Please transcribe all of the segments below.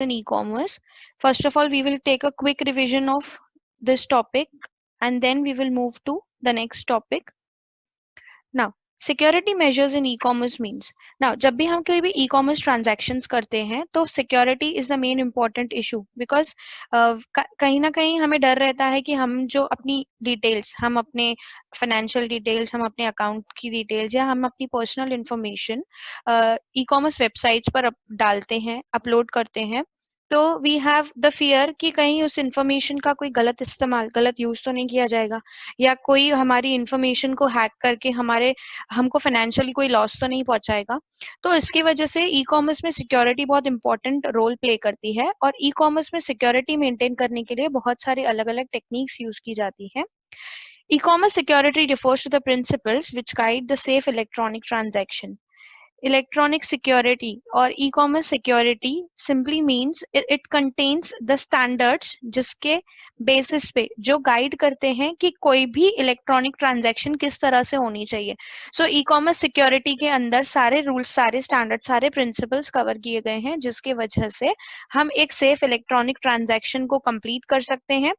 in e-commerce. First of all, we will take a quick revision of this topic and then we will move to the next topic. Now, security measures in e commerce means now जब भी हम कोई भी e commerce transactions करते हैं तो security is the main important issue because कहीं ना कहीं हमें डर रहता है कि हम जो अपनी डिटेल्स हम अपने फाइनेंशियल डिटेल्स हम अपने अकाउंट की डिटेल्स या हम अपनी personal information e commerce websites पर डालते हैं अपलोड करते हैं तो वी हैव द फियर कि कहीं उस इंफॉर्मेशन का कोई गलत इस्तेमाल गलत यूज तो नहीं किया जाएगा या कोई हमारी इंफॉर्मेशन को हैक करके हमको फाइनेंशियली कोई लॉस तो नहीं पहुंचाएगा। तो इसकी वजह से ई कॉमर्स में सिक्योरिटी बहुत इंपॉर्टेंट रोल प्ले करती है और ई कॉमर्स में सिक्योरिटी मेंटेन करने के लिए बहुत सारे अलग अलग टेक्निक्स यूज की जाती है। E-commerce security refers to the principles which guide the safe electronic transaction. Electronic security or e-commerce security simply means it contains the standards जिसके बेसिस पे जो गाइड करते हैं कि कोई भी इलेक्ट्रॉनिक ट्रांजैक्शन किस तरह से होनी चाहिए। सो ई कॉमर्स सिक्योरिटी के अंदर सारे रूल्स सारे स्टैंडर्ड सारे प्रिंसिपल्स कवर किए गए हैं जिसकी वजह से हम एक सेफ इलेक्ट्रॉनिक ट्रांजैक्शन को कंप्लीट कर सकते हैं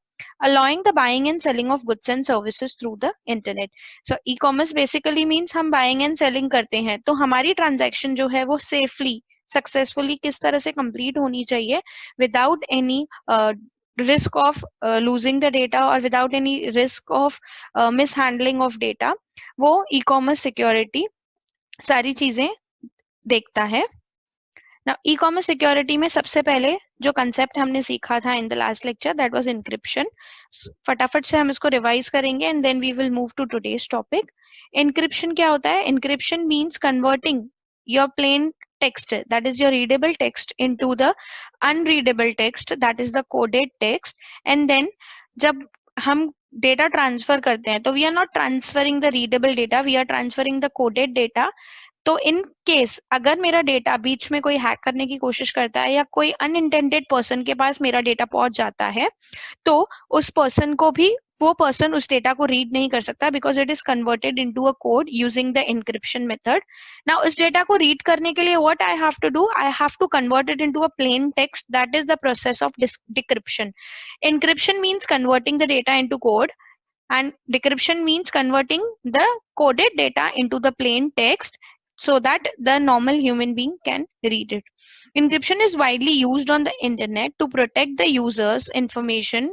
allowing the buying and selling of goods and services through the internet. So e-commerce basically means हम buying and selling करते हैं तो हमारी transaction जो है वो safely सक्सेसफुली किस तरह से कंप्लीट होनी चाहिए without any risk of losing the data or without any risk of mishandling of data, वो e-commerce security सारी चीजें देखता है। Now, e-commerce security में सबसे पहले जो कंसेप्ट हमने सीखा था in the last lecture that was encryption. फटाफट से हम इसको रिवाइज करेंगे and then we will move to today's topic. Encryption क्या होता है? Encryption means converting your plain text, that is your readable text, into the unreadable text, that is the coded text, and then जब हम data transfer करते हैं तो we are not transferring the readable data, we are transferring the coded data. तो in case अगर मेरा data बीच में कोई हैक करने की कोशिश करता है या कोई अनइंटेंडेड पर्सन के पास मेरा डेटा पहुंच जाता है तो उस पर्सन को भी वो पर्सन उस डेटा को रीड नहीं कर सकता because it is converted into a code using the encryption method. Now इस डेटा को रीड करने के लिए what I have to do, I have to convert it into a plain text, that is the process of decryption. Encryption means converting the data into code and decryption means converting the coded data into the plain text so that the normal human being can read it. Encryption is widely used on the internet to protect the user's information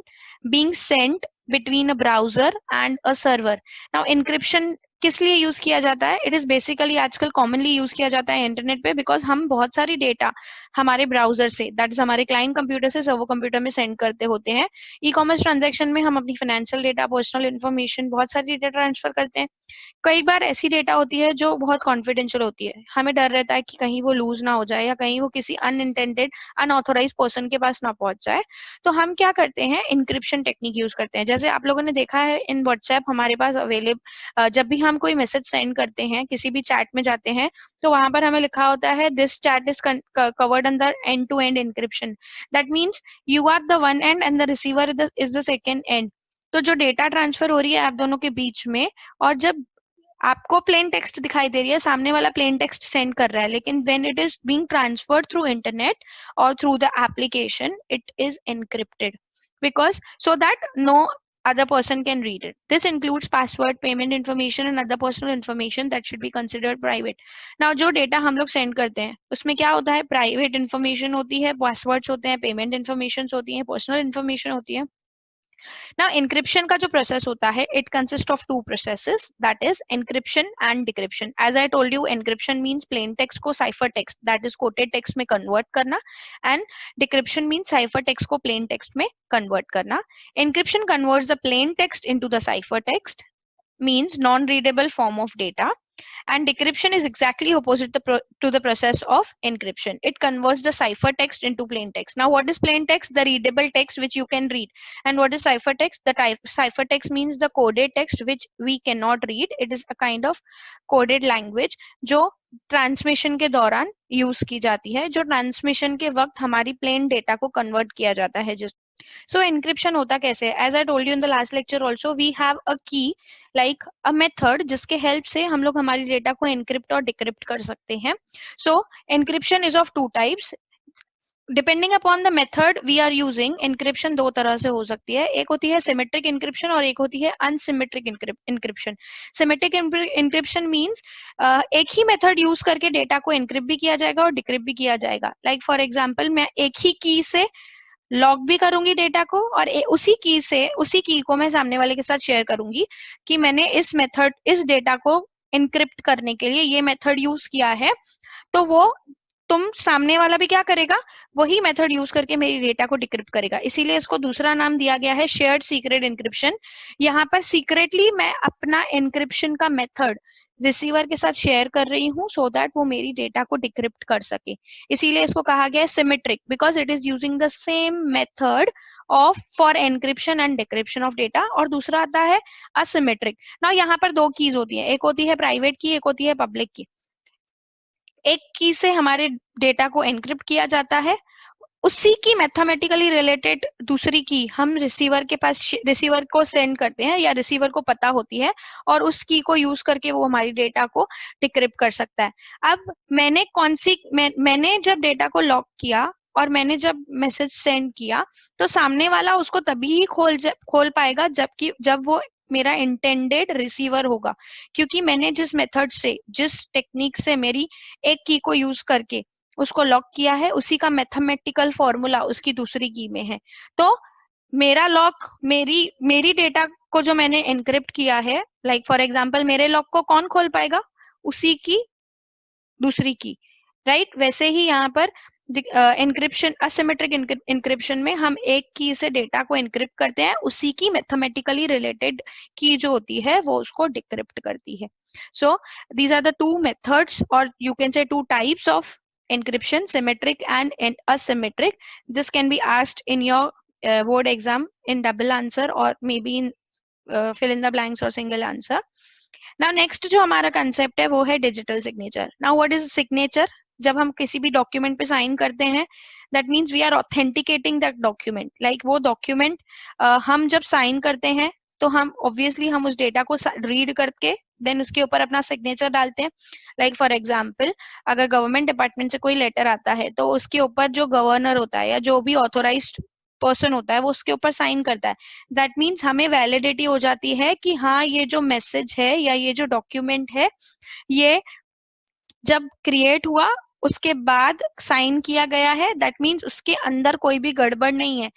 being sent between a browser and a server. Now encryption किस लिए use किया जाता है? It is basically आजकल commonly use किया जाता है internet पे बिकॉज हम बहुत सारी डेटा हमारे ब्राउजर से दैट इज हमारे क्लाइंट कंप्यूटर से सर्वर कंप्यूटर में सेंड करते होते हैं। ई कॉमर्स ट्रांजेक्शन में हम अपनी फाइनेंशियल डेटा पर्सनल इन्फॉर्मेशन बहुत सारी डेटा ट्रांसफर करते हैं। कई बार ऐसी डेटा होती है जो बहुत कॉन्फिडेंशियल होती है, हमें डर रहता है कि कहीं वो लूज ना हो जाए या कहीं वो किसी अनइंटेंडेड अनऑथोराइज पर्सन के पास ना पहुंच जाए। तो हम क्या करते हैं? इंक्रिप्शन टेक्निक यूज करते हैं। जैसे आप लोगों ने देखा है इन व्हाट्सएप हमारे पास अवेलेबल जब भी हम कोई मैसेज सेंड करते हैं किसी भी चैट में जाते हैं तो वहां पर हमें लिखा होता है this chat is covered under end to end encryption. That means you are the one end and the receiver is the second end. तो जो डेटा ट्रांसफर हो रही है आप दोनों के बीच में और जब आपको प्लेन टेक्स्ट दिखाई दे रही है सामने वाला प्लेन टेक्स्ट सेंड कर रहा है लेकिन when it is being transferred through internet और through the application it is encrypted because so that no other person can read it. This includes password, payment information and other personal information that should be considered private. Now जो data हम लोग send करते हैं उसमें क्या होता है? Private information होती है, पासवर्ड्स होते हैं, पेमेंट इन्फॉर्मेशन होती है, पर्सनल इन्फॉर्मेशन होती है। Now encryption का जो process होता है it consists of two processes, that is encryption and decryption. As I told you encryption means plain text को cipher text that is quoted text में convert करना and decryption means cipher text को plain text में convert करना. Encryption converts the plain text into the cipher text, means non-readable form of data, and decryption is exactly opposite to the process of encryption. It converts the cipher text into plain text. Now what is plain text? The readable text which you can read. And what is cipher text? The cipher text means the coded text which we cannot read. It is a kind of coded language जो transmission के दौरान use की जाती है, जो transmission के वक्त हमारी प्लेन डेटा को कन्वर्ट किया जाता है। जिस So encryption होता कैसे? As I told you in the last lecture also, we have a key like a method जिसके हेल्प से हम लोग हमारी डेटा को encrypt और decrypt कर सकते हैं। So encryption is of two types. Depending upon the method we are using, encryption दो तरह से हो सकती है, एक होती है सिमेट्रिक इंक्रिप्शन और एक होती है unsymmetric encryption. Symmetric encryption means एक ही मेथड यूज करके डेटा को एनक्रिप्ट भी किया जाएगा और डिक्रिप्ट भी किया जाएगा। लाइक फॉर एग्जांपल मैं एक ही की से लॉग भी करूंगी डेटा को, और उसी की को मैं सामने वाले के साथ शेयर करूंगी कि मैंने इस डेटा को एनक्रिप्ट करने के लिए ये मेथड यूज किया है। तो वो तुम सामने वाला भी क्या करेगा, वही मेथड यूज करके मेरी डेटा को डिक्रिप्ट करेगा। इसीलिए इसको दूसरा नाम दिया गया है शेयर्ड सीक्रेट एन्क्रिप्शन। यहाँ पर सीक्रेटली मैं अपना एन्क्रिप्शन का मेथड रिसीवर के साथ शेयर कर रही हूँ सो दैट वो मेरी डेटा को डिक्रिप्ट कर सके। इसीलिए इसको कहा गया है symmetric, because it is using the same method of for encryption and decryption of data. और दूसरा आता है असिमेट्रिक। ना यहाँ पर दो कीज होती है, एक होती है प्राइवेट की, एक होती है पब्लिक की। एक की से हमारे डेटा को एनक्रिप्ट किया जाता है, उसी की मैथमेटिकली रिलेटेड दूसरी की हम रिसीवर को सेंड करते हैं या रिसीवर को पता होती है, और उस की को यूज करके वो हमारी डेटा को डिक्रिप्ट कर सकता है। अब मैंने जब डेटा को लॉक किया और मैंने जब मैसेज सेंड किया, तो सामने वाला उसको तभी ही खोल पाएगा जब वो मेरा इंटेंडेड रिसीवर होगा, क्योंकि मैंने जिस टेक्निक से मेरी एक की को यूज करके उसको लॉक किया है, उसी का मैथमेटिकल फॉर्मूला उसकी दूसरी की में है। तो मेरा लॉक मेरी डेटा को जो मैंने एनक्रिप्ट किया है, लाइक फॉर एग्जांपल मेरे लॉक को कौन खोल पाएगा, उसी की दूसरी की, राइट। वैसे ही यहाँ पर एनक्रिप्शन असिमेट्रिक एन्क्रिप्शन में हम एक की से डेटा को एनक्रिप्ट करते हैं, उसी की मैथमेटिकली रिलेटेड की जो होती है वो उसको डिक्रिप्ट करती है। So these are the two methods, और you can say two types of encryption, symmetric and asymmetric. This can be asked in your board exam in double answer or maybe in fill in the blanks or single answer. Now next जो हमारा concept है वो है digital signature. Now what is signature? जब हम किसी भी document पे साइन करते हैं, that means we are authenticating that document. Like वो डॉक्यूमेंट हम जब साइन करते हैं तो हम ऑब्वियसली हम उस डेटा को रीड करके देन उसके ऊपर अपना सिग्नेचर डालते हैं। लाइक फॉर एग्जाम्पल अगर गवर्नमेंट डिपार्टमेंट से कोई लेटर आता है तो उसके ऊपर जो गवर्नर होता है या जो भी ऑथोराइज्ड पर्सन होता है वो उसके ऊपर साइन करता है। दैट मीन्स हमें वैलिडिटी हो जाती है कि हाँ ये जो मैसेज है या ये जो डॉक्यूमेंट है ये जब क्रिएट हुआ उसके बाद साइन किया गया है। दैट मीन्स उसके अंदर कोई भी गड़बड़ नहीं है।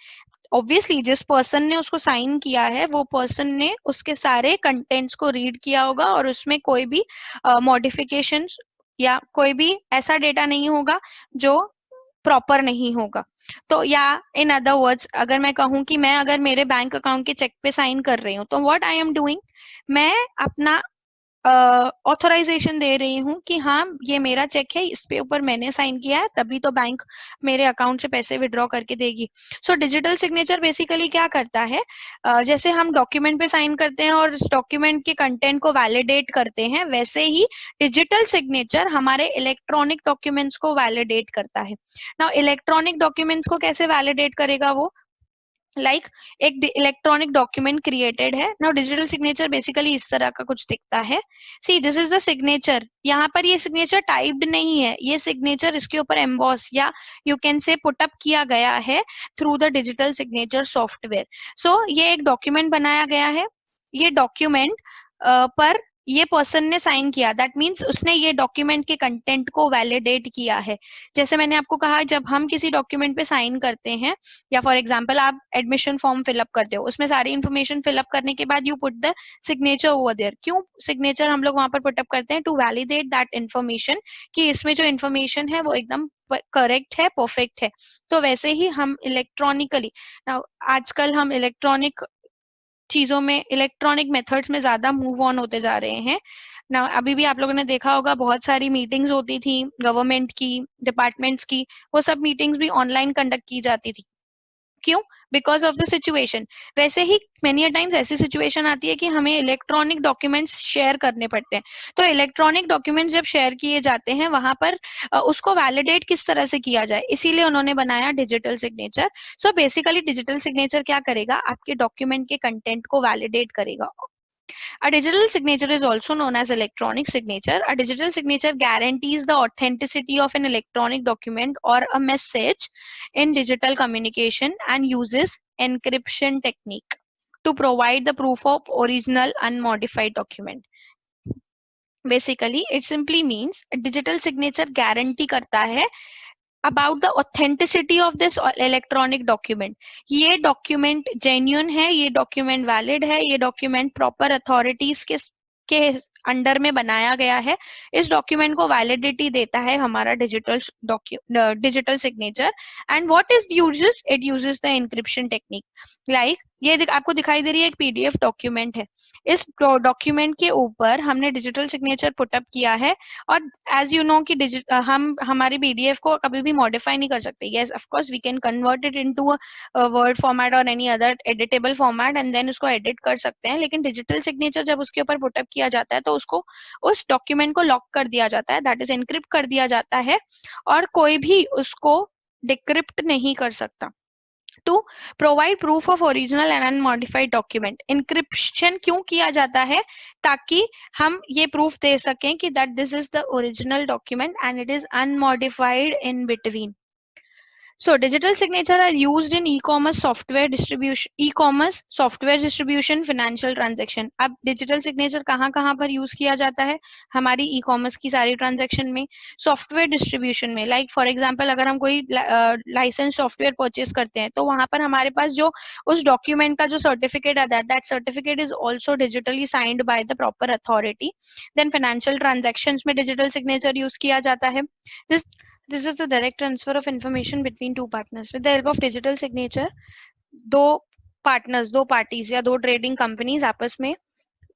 ऑब्वियसली जिस पर्सन ने उसको साइन किया है वो पर्सन ने उसके सारे कंटेंट्स को रीड किया होगा और उसमें कोई भी मॉडिफिकेशन या कोई भी ऐसा डेटा नहीं होगा जो प्रॉपर नहीं होगा। तो या इन अदर वर्ड्स अगर मैं कहूँ कि मैं अगर मेरे बैंक अकाउंट के चेक पे साइन कर रही हूँ तो व्हाट आई एम डूइंग, मैं अपना ऑथराइजेशन दे रही हूँ कि हाँ ये मेरा चेक है, इस पे ऊपर मैंने साइन किया है, तभी तो बैंक मेरे अकाउंट से पैसे विड्रॉ करके देगी। सो डिजिटल सिग्नेचर बेसिकली क्या करता है, जैसे हम डॉक्यूमेंट पे साइन करते हैं और डॉक्यूमेंट के कंटेंट को वैलिडेट करते हैं, वैसे ही डिजिटल सिग्नेचर हमारे इलेक्ट्रॉनिक डॉक्यूमेंट्स को वैलिडेट करता है। नाउ इलेक्ट्रॉनिक डॉक्यूमेंट्स को कैसे वैलिडेट करेगा वो, लाइक एक इलेक्ट्रॉनिक डॉक्यूमेंट क्रिएटेड है। नाउ डिजिटल सिग्नेचर बेसिकली इस तरह का कुछ दिखता है। See this is the signature. यहाँ पर ये सिग्नेचर टाइप्ड नहीं है, ये सिग्नेचर इसके ऊपर एम्बॉस या you can say put up किया गया है through the digital signature software. सो ये एक डॉक्यूमेंट बनाया गया है, ये डॉक्यूमेंट पर ये पर्सन ने साइन किया, दैट मीन्स उसने ये डॉक्यूमेंट के कंटेंट को वैलिडेट किया है। जैसे मैंने आपको कहा जब हम किसी डॉक्यूमेंट पे साइन करते हैं या फॉर एग्जांपल आप एडमिशन फॉर्म फिलअप करते हो, उसमें सारी इन्फॉर्मेशन फिलअप करने के बाद you put the signature over there. क्यों सिग्नेचर हम लोग वहां पर पुटअप करते हैं, टू वैलिडेट दैट इन्फॉर्मेशन कि इसमें जो इन्फॉर्मेशन है वो एकदम करेक्ट है, परफेक्ट है। तो वैसे ही हम इलेक्ट्रॉनिकली आजकल हम इलेक्ट्रॉनिक चीजों में इलेक्ट्रॉनिक मेथड्स में ज्यादा मूव ऑन होते जा रहे हैं ना। अभी भी आप लोगों ने देखा होगा बहुत सारी मीटिंग्स होती थी गवर्नमेंट की, डिपार्टमेंट्स की, वो सब मीटिंग्स भी ऑनलाइन कंडक्ट की जाती थी। क्यों, बिकॉज ऑफ द सिचुएशन। वैसे ही मेनी टाइम्स ऐसी सिचुएशन आती है कि हमें इलेक्ट्रॉनिक डॉक्यूमेंट्स शेयर करने पड़ते हैं। तो इलेक्ट्रॉनिक डॉक्यूमेंट्स जब शेयर किए जाते हैं वहां पर उसको वैलिडेट किस तरह से किया जाए, इसीलिए उन्होंने बनाया digital signature. So basically digital signature क्या करेगा, आपके डॉक्यूमेंट के कंटेंट को वैलिडेट करेगा। A digital signature is also known as electronic signature. A digital signature guarantees the authenticity of an electronic document or a message in digital communication and uses encryption technique to provide the proof of original unmodified document. Basically, it simply means a digital signature guarantee करता है about the authenticity of this electronic document. ये document genuine है, ये document valid है, ये document proper authorities के under में बनाया गया है. इस डॉक्यूमेंट को वैलिडिटी देता है हमारा digital signature. And what is uses, it uses the encryption technique. Like ये आपको दिखाई दे रही है एक पीडीएफ डॉक्यूमेंट है. इस डॉक्यूमेंट के ऊपर हमने डिजिटल सिग्नेचर पुटअप किया है. और एज यू नो कि हम हमारी पीडीएफ को कभी भी मॉडिफाई नहीं कर सकते. Yes of course we can convert it into a word format और any other editable format and then उसको एडिट कर सकते हैं. लेकिन डिजिटल सिग्नेचर जब उसके ऊपर पुटअप किया जाता है तो उसको उस डॉक्यूमेंट को लॉक कर दिया जाता है, दैट इज एनक्रिप्ट कर दिया जाता है और कोई भी उसको डिक्रिप्ट नहीं कर सकता. To provide proof of original and unmodified document. Encryption क्यों किया जाता है? ताकि हम ये प्रूफ दे सकें कि that this is the original document and it is unmodified in between. So digital signature are used in e-commerce software distribution, financial transaction. अब digital signature कहाँ पर use किया जाता है? हमारी e-commerce की सारी transaction में, software distribution में. Like for example अगर हम कोई license software purchase करते हैं तो वहाँ पर हमारे पास जो उस document का जो certificate आता है, that certificate is also digitally signed by the proper authority. Then financial transactions में digital signature use किया जाता है. This is the direct transfer of information between two partners. With the help of digital signature, दो parties या दो trading companies आपस में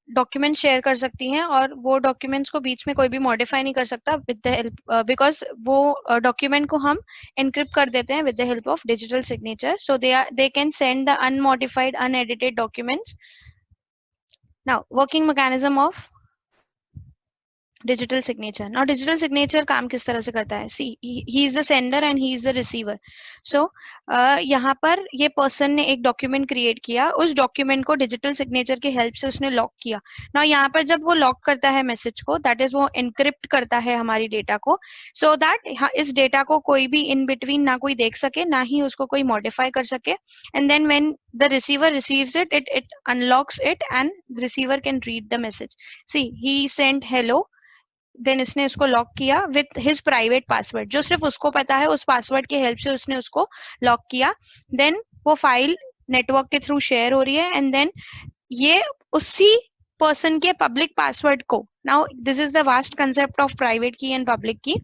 document share कर सकती हैं और वो डॉक्यूमेंट्स को बीच में कोई भी मॉडिफाई नहीं कर सकता विद द हेल्प, बिकॉज वो डॉक्यूमेंट को हम एनक्रिप्ट कर देते हैं with the help of digital signature. So they can send the unmodified unedited documents. Now working mechanism of digital signature. Now digital signature काम किस तरह से करता है? See he is the sender and he is the receiver. So यहाँ पर ये person ने एक डॉक्यूमेंट क्रिएट किया, उस डॉक्यूमेंट को डिजिटल सिग्नेचर की हेल्प से उसने लॉक किया. नाउ यहाँ पर जब वो लॉक करता है मैसेज को, दैट इज वो एनक्रिप्ट करता है हमारी डेटा को, सो दैट इस डेटा को कोई भी इन बिटवीन ना कोई देख सके, ना ही उसको कोई मॉडिफाई कर सके. And then when the receiver receives it, it unlocks it and the receiver can read the message. See, he sent hello, then इसने उसको लॉक किया विथ हिज प्राइवेट पासवर्ड, जो सिर्फ उसको पता है. उस पासवर्ड की हेल्प से उसने उसको लॉक किया. देन वो फाइल नेटवर्क के थ्रू शेयर हो रही है एंड देन ये उसी पर्सन के पब्लिक पासवर्ड को, now this is the vast concept of private की एंड पब्लिक की.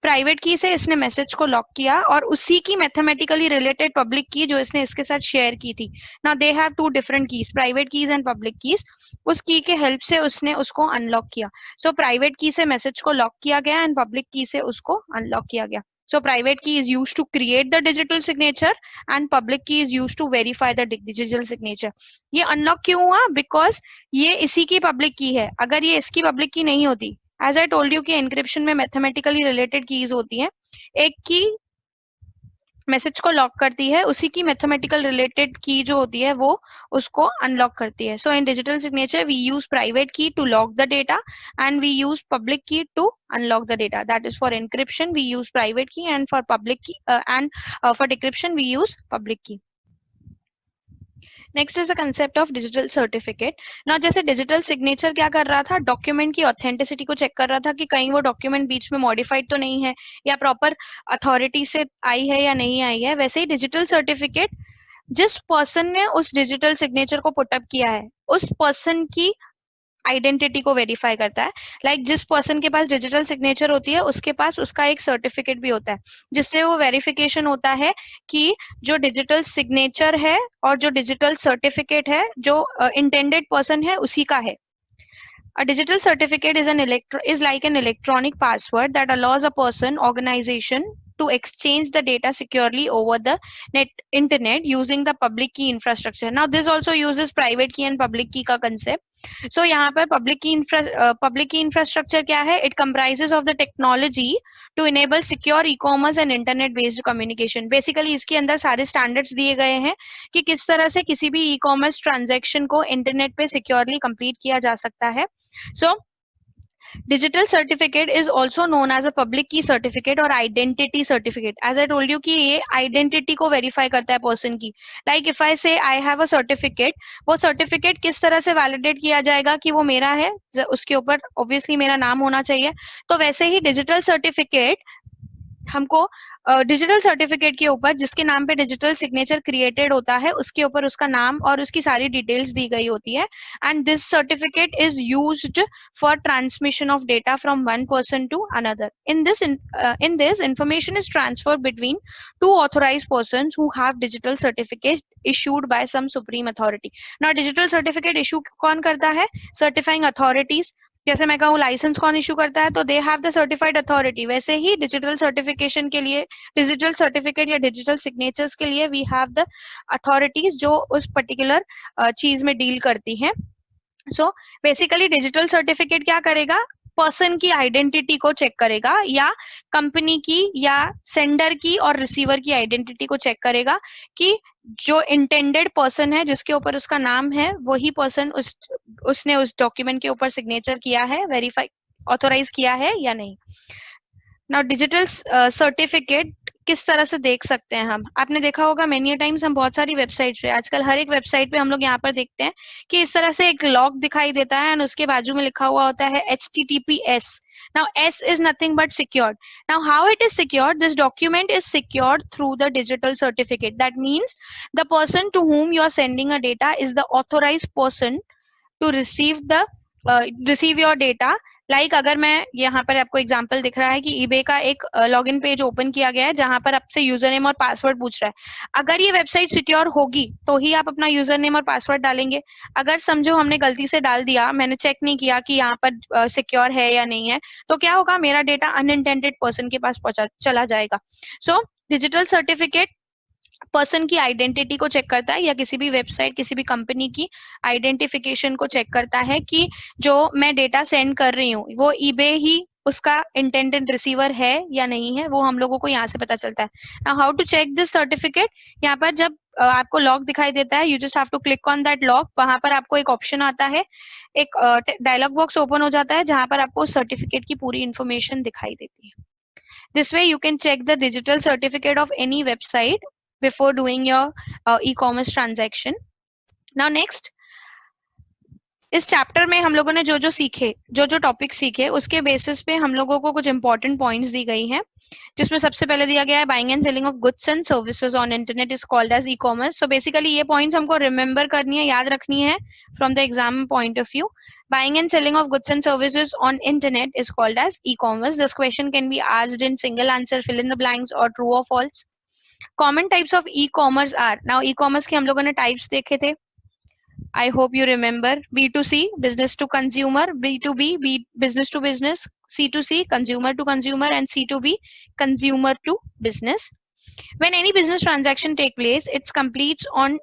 प्राइवेट की से इसने मैसेज को लॉक किया और उसी की मैथमेटिकली रिलेटेड पब्लिक की जो इसने इसके साथ शेयर की थी. Now they have two different keys, private keys and public keys. उस की के हेल्प से उसने उसको अनलॉक किया. सो प्राइवेट की से मैसेज को लॉक किया गया एंड पब्लिक की से उसको अनलॉक किया गया. So private key is used to create the digital signature and public key is used to verify the digital signature. ये unlock क्यों हुआ? Because ये इसी की public key है. अगर ये इसकी public key नहीं होती, as I told you कि encryption में mathematically related keys होती हैं, एक की मैसेज को लॉक करती है, उसी की मैथमेटिकल रिलेटेड की जो होती है वो उसको अनलॉक करती है. So in digital signature we use private key to lock the data and we use public key to unlock the data. That is for encryption we use private key and for public key for decryption we use public key. Next is the concept of digital certificate. ना जैसे digital signature क्या कर रहा था, document की authenticity को check कर रहा था कि कहीं वो डॉक्यूमेंट बीच में मॉडिफाइड तो नहीं है या प्रॉपर अथॉरिटी से आई है या नहीं आई है, वैसे ही डिजिटल सर्टिफिकेट जिस पर्सन ने उस डिजिटल सिग्नेचर को पुटअप किया है उस पर्सन की आइडेंटिटी को वेरीफाई करता है. लाइक जिस पर्सन के पास डिजिटल सिग्नेचर होती है उसके पास उसका एक सर्टिफिकेट भी होता है जिससे वो वेरिफिकेशन होता है कि जो डिजिटल सिग्नेचर है और जो डिजिटल सर्टिफिकेट है जो इंटेंडेड पर्सन है उसी का है. A digital certificate is like an electronic password that allows a person, organization to exchange the data securely over the internet using the public key infrastructure. Now this also uses private key and public key का concept. So यहाँ पर public key infrastructure क्या है? It comprises of the technology to enable secure e-commerce and internet based communication. Basically इसके अंदर सारे standards दिए गए हैं कि किस तरह से किसी भी e-commerce transaction को internet पे securely complete किया जा सकता है. So digital certificate is also known as a public key certificate or identity certificate. As I told you कि ये identity को verify करता है person की. Like if I say I have a certificate, वो certificate किस तरह से validate किया जाएगा कि वो मेरा है, उसके ऊपर obviously मेरा नाम होना चाहिए. तो वैसे ही digital certificate हमको डिजिटल सर्टिफिकेट के ऊपर जिसके नाम पे डिजिटल सिग्नेचर क्रिएटेड होता है उसके ऊपर उसका नाम और उसकी सारी डिटेल्स दी गई होती है. And this certificate is used for transmission of data from one person to another. In this information is transferred between two authorised persons who have digital certificate issued by some supreme authority. Now digital certificate issue कौन करता है? Certifying authorities. जैसे मैं कहूँ licence कौन issue करता है, तो they have the certified authority. वैसे ही डिजिटल सर्टिफिकेशन के लिए, डिजिटल सर्टिफिकेट या डिजिटल सिग्नेचर्स के लिए वी हैव द अथॉरिटीज जो उस पर्टिकुलर चीज में डील करती हैं. सो बेसिकली डिजिटल सर्टिफिकेट क्या करेगा? पर्सन की आइडेंटिटी को चेक करेगा या कंपनी की या सेंडर की और रिसीवर की आइडेंटिटी को चेक करेगा कि जो इंटेंडेड पर्सन है जिसके ऊपर उसका नाम है वही पर्सन उसने उस डॉक्यूमेंट के ऊपर सिग्नेचर किया है, वेरीफाई ऑथोराइज किया है या नहीं. नाउ डिजिटल सर्टिफिकेट किस तरह से देख सकते हैं हम? आपने देखा होगा मेनी टाइम्स हम बहुत सारी वेबसाइट पे, आजकल हर एक वेबसाइट पे हम लोग यहाँ पर देखते हैं कि इस तरह से एक लॉग दिखाई देता है और उसके बाजू में लिखा हुआ होता है HTTPS. Now S is nothing but secured. Now how it is secured? This document is secured through the digital certificate. That means the person to whom you are sending a data is the authorized person to receive your data. Like अगर मैं यहाँ पर आपको example दिख रहा है कि eBay का एक लॉगिन पेज ओपन किया गया है जहां पर आपसे यूजर नेम और पासवर्ड पूछ रहा है. अगर ये वेबसाइट सिक्योर होगी तो ही आप अपना यूजर नेम और पासवर्ड डालेंगे. अगर समझो हमने गलती से डाल दिया, मैंने चेक नहीं किया कि यहाँ पर सिक्योर है या नहीं है, तो क्या होगा? मेरा डेटा अनइंटेंडेड पर्सन के पास चला जाएगा. सो डिजिटल सर्टिफिकेट पर्सन की आइडेंटिटी को चेक करता है या किसी भी वेबसाइट, किसी भी कंपनी की आइडेंटिफिकेशन को चेक करता है कि जो मैं डेटा सेंड कर रही हूँ वो ईबे ही उसका इंटेंडेड रिसीवर है या नहीं है, वो हम लोगों को यहाँ से पता चलता है. Now how to check this certificate? यहाँ पर जब आपको लॉग दिखाई देता है, you just have to click on that log. वहां पर आपको एक ऑप्शन आता है, एक डायलॉग बॉक्स ओपन हो जाता है जहां पर आपको सर्टिफिकेट की पूरी इंफॉर्मेशन दिखाई देती है. This way you can check the digital certificate of any website before doing your e-commerce transaction. Now next, इस चैप्टर में हम लोगों ने जो जो सीखे, जो जो टॉपिक सीखे, उसके बेसिस पे हम लोगों को कुछ इंपॉर्टेंट पॉइंट्स दी गई हैं, जिसमें सबसे पहले दिया गया है buying and selling of goods and services on internet is called as e commerce. So basically ये पॉइंट्स हमको रिमेंबर करनी है, याद रखनी है from the exam point of view. Buying and selling of goods and services on internet is called as e-commerce. This question can be asked in single answer, fill in the blanks or true or false. Common types of e-commerce are, now e-commerce के हम लोगों ने types देखे थे. I hope you remember. B2C, business to consumer. B2B, business to business. C2C, consumer to consumer. And C2B, consumer to business. When any business transaction take place, it completes one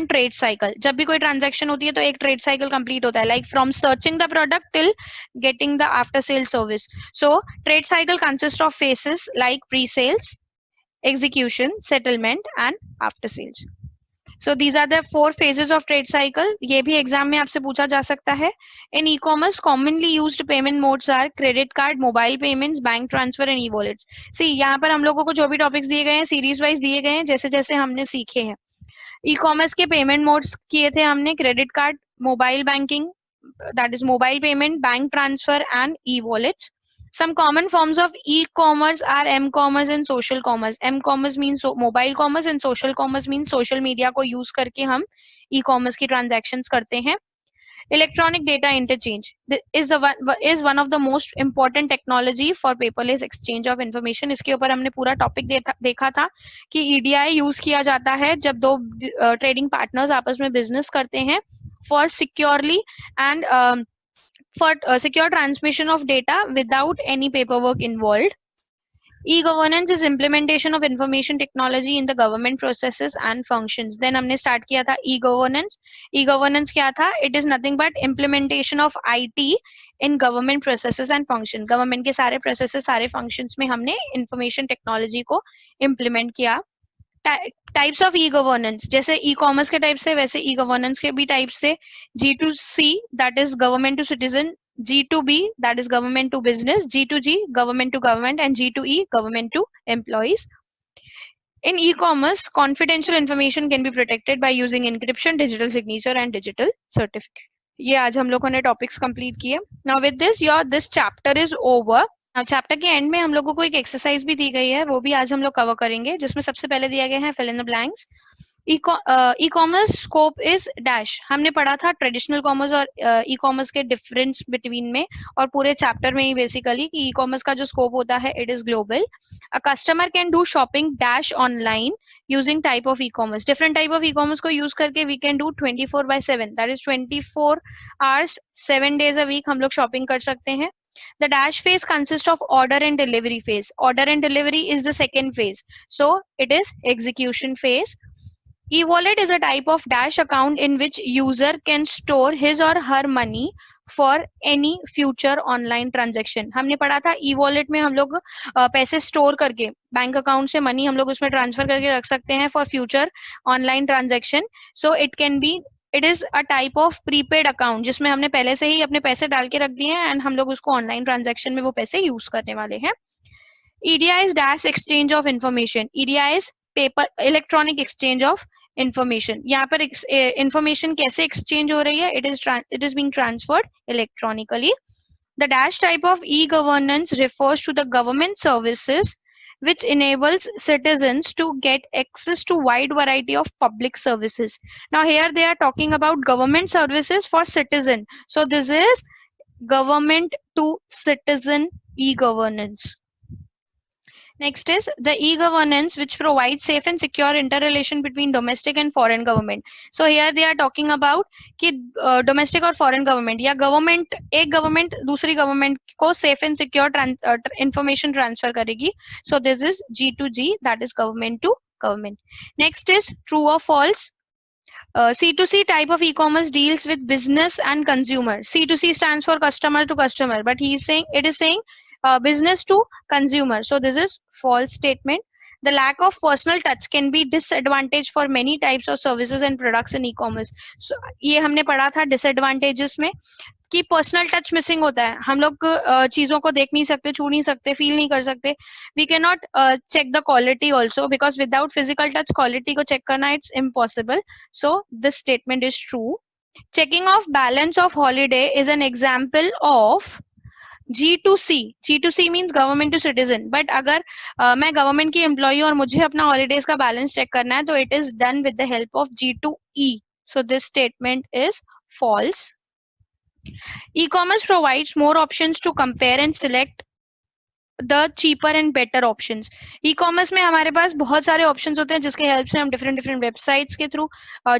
trade cycle. जब भी कोई transaction होती है तो एक trade cycle complete होता है, like from searching the product till getting the after sale service. So trade cycle consists of phases like pre-sales, execution, settlement and after sales. So these are the 4 phases of trade cycle. ये भी exam में आपसे पूछा जा सकता है. In e-commerce, commonly used payment modes are credit card, mobile payments, bank transfer and e-wallets. See, यहाँ पर हम लोगों को जो भी टॉपिक्स दिए गए हैं सीरीज वाइज दिए गए हैं, जैसे जैसे हमने सीखे हैं. ई-कॉमर्स के पेमेंट मोड्स किए थे हमने, credit card, mobile banking, that is mobile payment, bank transfer and e-wallets. Some common forms of e-commerce are m-commerce and social commerce. m-commerce means mobile commerce and social commerce means social media को use करके हम e-commerce की transactions करते हैं. Electronic data interchange is one of the most important technology for paperless exchange of information. इसके ऊपर हमने पूरा टॉपिक देखा था कि EDI यूज किया जाता है जब दो ट्रेडिंग पार्टनर्स आपस में बिजनेस करते हैं for securely and for secure transmission of data without any paperwork involved. E-governance is implementation of information technology in the government processes and functions. Then हमने start किया था e-governance. E-governance क्या था? It is nothing but implementation of IT in government processes and function. Government के सारे processes, सारे functions में हमने information technology को implement किया. टाइप्स ऑफ ई गवर्नेंस, जैसे ई कॉमर्स के टाइप्स थे वैसे ई गवर्नेंस के भी टाइप्स थे. G2C, that is government to citizen. G2B, that is government to business. G2G, government to government. And G2E, government to employees. In e-commerce, confidential information can be protected by using encryption, digital signature and digital certificate. ये आज हम लोगों ने topics complete किए. Now with this your this chapter is over. अब chapter के and में हम लोगों को एक एक्सरसाइज भी दी गई है, वो भी आज हम लोग कवर करेंगे, जिसमें सबसे पहले दिया गया है fill in the blanks. E commerce scope is dash. हमने पढ़ा था ट्रेडिशनल कॉमर्स और ई कॉमर्स के डिफरेंस बिटवीन में, और पूरे चैप्टर में ही बेसिकली कि ई कॉमर्स का जो स्कोप होता है it is global. A customer can do shopping dash online using type of E commerce. Different type of E commerce को यूज करके we can do 24/7, that is 24 hours 7 days a week हम लोग shopping कर सकते हैं. The dash phase consists of order and delivery phase. Order and delivery is the second phase, so it is execution phase. E-wallet is a type of dash account in which user can store his or her money for any future online transaction. हमने पढ़ा था e-wallet में हम लोग पैसे store करके bank account से money हम लोग उसमें ट्रांसफर करके रख सकते हैं for future online transaction. So it can be, it is a type of prepaid account जिसमें हमने पहले से ही अपने पैसे डाल के रख दिए हैं एंड हम लोग उसको ऑनलाइन ट्रांजेक्शन में वो पैसे यूज करने वाले हैं. EDI is dash exchange of information. EDI is paper electronic exchange of information. यहाँ पर इंफॉर्मेशन कैसे एक्सचेंज हो रही है? It is being transferred electronically. The dash type of e-governance refers to the government services which enables citizens to get access to wide variety of public services. Now here they are talking about government services for citizen. So this is government to citizen e-governance. Next is the e-governance which provides safe and secure interrelation between domestic and foreign government. So here they are talking about कि domestic और foreign government या government, एक government दूसरी government को safe and secure information transfer करेगी. So this is G2G, that is government to government. Next is true or false. C2C type of e-commerce deals with business and consumer. C2C stands for customer to customer, but he is saying, it is saying business to consumer. So this is false statement. The lack of personal touch can be disadvantage for many types of services and products in e-commerce. So ये हमने पढ़ा था disadvantages में कि personal touch missing होता है. हम लोग चीजों को देख नहीं सकते, छू नहीं सकते, फील नहीं कर सकते. We can not check the quality also because without physical touch quality को चेक करना it's impossible. So this statement is true. Checking of balance of holiday is an example of G2C. G2C means government to citizen. But अगर मैं government की employ और मुझे अपना holidays का balance check करना है तो it is done with the help of G2E. So this statement is false. E-commerce provides more options to compare and select the cheaper and better options. E-commerce में हमारे पास बहुत सारे options होते हैं जिसके help से हम different websites के through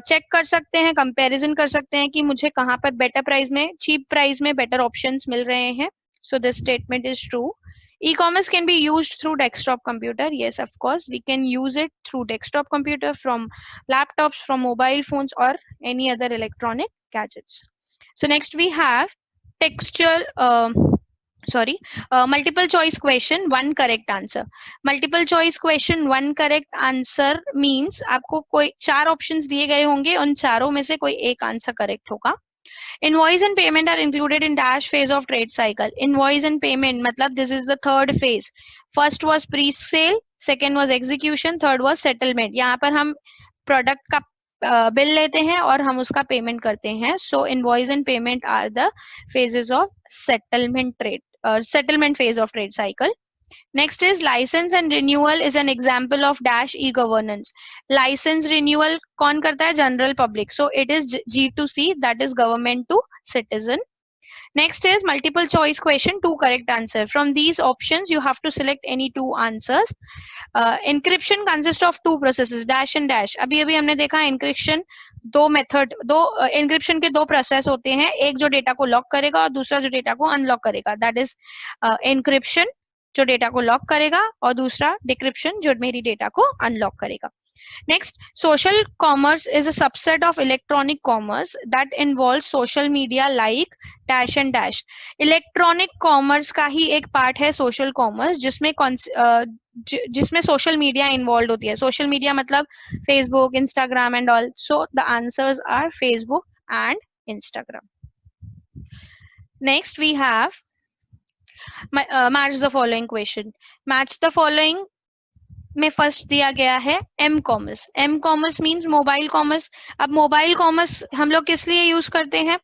check कर सकते हैं, comparison कर सकते हैं कि मुझे कहाँ पर better price में, cheap price में better options मिल रहे हैं. So this statement is true. E-commerce can be used through desktop computer. Yes, of course, we can use it through desktop computer, from laptops, from mobile phones or any other electronic gadgets. So next we have textual, multiple choice question, one correct answer. Multiple choice question, one correct answer means आपको कोई 4 options दिए गए होंगे, उन चारों में से कोई एक आंसर करेक्ट होगा. Invoice and payment are included in dash phase of trade cycle. Invoice and payment मतलब this is the third phase. First was pre-sale, second was execution, third was settlement. यहाँ पर हम product का bill लेते हैं और हम उसका पेमेंट करते हैं. So invoice and payment are the phases of settlement trade, settlement phase of trade cycle. Next is license and renewal is an example of dash e-governance. License renewal कौन करता है? General public. So it is G2C, that is government to citizen. Next is multiple choice question, 2 correct answer. From these options you have to select any 2 answers. Encryption consists of 2 processes, dash and dash. अभी हमने देखा encryption दो method, दो encryption के 2 process होते हैं, एक जो डेटा को लॉक करेगा और दूसरा जो डेटा को अनलॉक करेगा, that is encryption. जो डेटा को लॉक करेगा, और दूसरा डिक्रिप्शन जो मेरी डेटा को अनलॉक करेगा. Next, social commerce is a subset of electronic commerce that involves social media like dash and dash. Electronic commerce का ही एक पार्ट है social commerce जिसमें social media involved होती है. Social media मतलब Facebook, Instagram and all. So the answers are Facebook and Instagram. Next we have match the following question. Match the following में first दिया गया है M commerce. M commerce means mobile commerce. अब mobile commerce हम लोग किस लिए use करते हैं?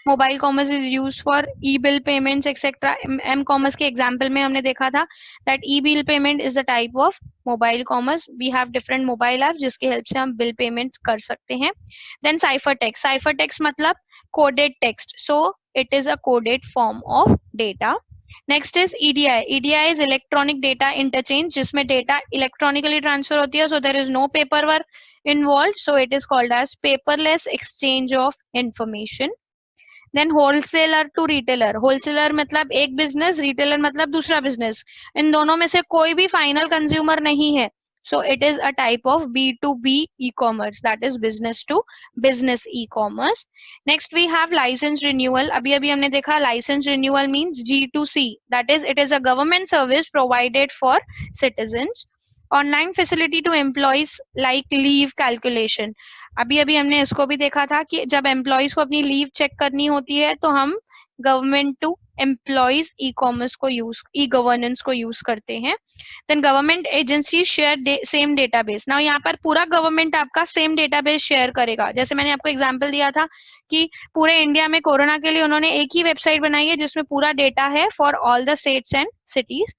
Mobile commerce is use for E bill payments etcetera. M commerce के एग्जांपल में हमने देखा था that E bill payment is the type of mobile commerce. We have different mobile app जिसकी हेल्प से हम बिल पेमेंट कर सकते हैं. Then cipher text. Cipher text मतलब coded text. So it is a coded form of data. Next is EDI. EDI is electronic data interchange, जिसमें data electronically transfer होती है. So there is no paper work involve. So it is called as paperless exchange of information. Then wholesaler to retailer. Wholesaler मतलब एक business, retailer मतलब दूसरा business. इन दोनों में से कोई भी फाइनल कंज्यूमर नहीं है. So it is a type of B2B e-commerce, that is business to business e-commerce. Next we have license renewal. अभी हमने देखा license renewal means G2C, that is it is a government service provided for citizens. Online facility to employees like leave calculation. अभी हमने इसको भी देखा था कि जब एम्प्लॉयज को अपनी लीव चेक करनी होती है तो हम government to employees E commerce को यूज, ई गवर्नेंस को यूज करते हैं. Then government agency share same database. Now यहाँ पर पूरा गवर्नमेंट आपका सेम डेटाबेस शेयर करेगा. जैसे मैंने आपको एग्जांपल दिया था कि पूरे इंडिया में कोरोना के लिए उन्होंने एक ही वेबसाइट बनाई है जिसमें पूरा डेटा है for all the states and cities.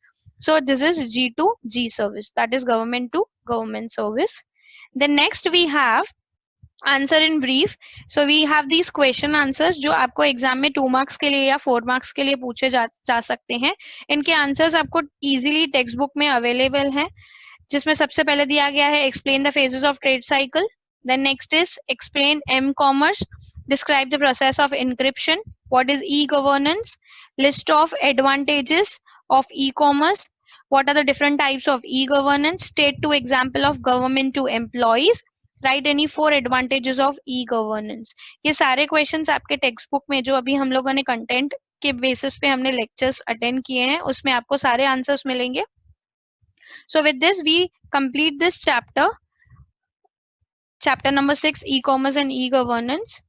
So this is G2G service, that is government to government service. Then next we have answer in brief. So we have these question answers जो आपको exam में 2 marks के लिए या 4 marks के लिए पूछे जा सकते हैं. इनके आंसर्स आपको इजीली टेक्स्ट बुक में अवेलेबल हैं, जिसमें सबसे पहले दिया गया है explain the phases of trade cycle. Then next is explain M commerce, describe the process of encryption, what is E governance, list of advantages of E commerce, what are the different types of e-governance, state 2 example of government to employees, write any 4 advantages of e-governance. ये सारे questions आपके text book में जो अभी हम लोगों ने content के बेसिस पे हमने लेक्चर्स अटेंड किए हैं उसमें आपको सारे आंसर्स मिलेंगे. So with this we complete this chapter number 6, e-commerce and e-governance.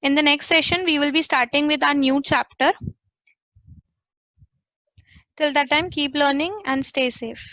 In the next session we will be starting with our new chapter. Till that time, keep learning and stay safe.